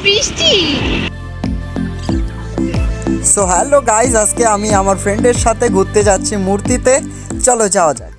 বৃষ্টি। So hello guys, আজকে আমি আমার ফ্রেন্ডের সাথে ঘুরতে যাচ্ছি মূর্তিতে। চলো যাওয়া যাক।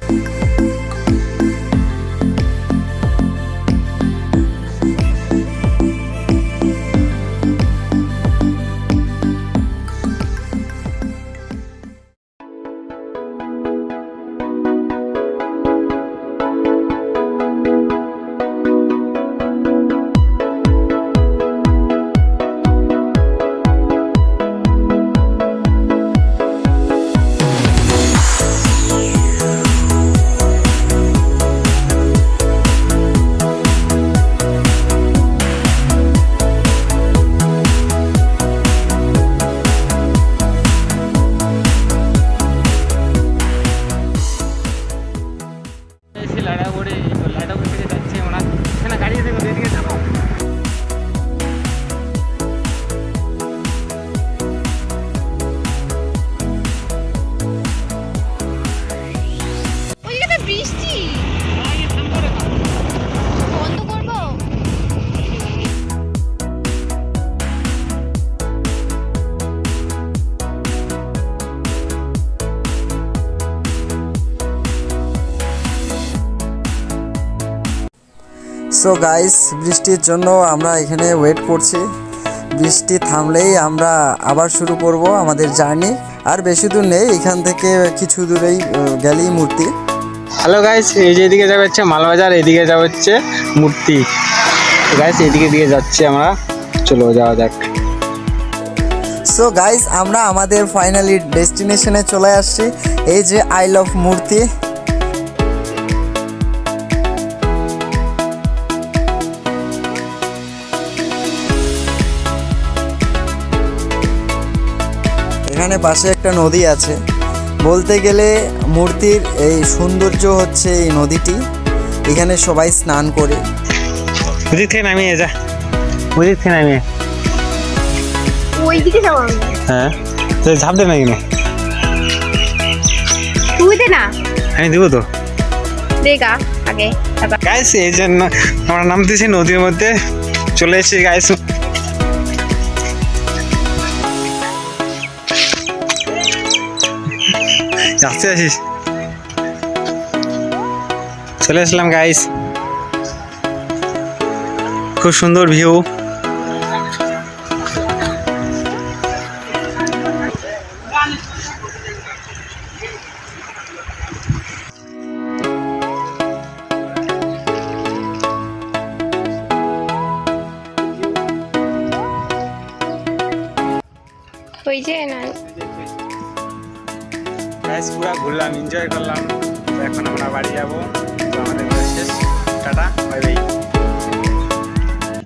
সো গাইস, বৃষ্টির জন্য আমরা এখানে ওয়েট করছি। বৃষ্টি থামলেই আমরা আবার শুরু করব আমাদের জার্নি। আর বেশি দূর নেই, এখান থেকে কিছু দূরেই গেলেই মূর্তি। হ্যালো গাইস, এই যে এদিকে যাবে হচ্ছে মালবাজার, এদিকে যাবে হচ্ছে মূর্তি। গাইস এদিকে দিয়ে যাচ্ছি আমরা, চলো যাওয়া যাক। সো গাইস, আমরা আমাদের ফাইনালি ডেস্টিনেশনে চলে আসছি। এই যে আই লাভ মূর্তি। এখানে পাশে একটা নদী আছে। বলতে গেলে মূর্তির এই সৌন্দর্য হচ্ছে এই নদীটি। এখানে সবাই স্নান করে। ওদিক থেকে নামিয়ে যা, ওদিক থেকে নামিয়ে। ওইদিকে যাবো আমি। হ্যাঁ, তো ঝাঁপ দে নাকি না? তুই দে না। আমি দেবো তো। দেখা আগে। গাইস এই জন্য আমরা নামতেছি নদীর মধ্যে, চলে এসেছি গাইস। আসতে আসিস, চলে আসলাম গাইস। খুব সুন্দর ভিউ। ওই যে না, গাইস পুরো ঘুরলাম, এনজয় করলাম। তো এখন আমরা বাড়ি যাবো। তো আমাদের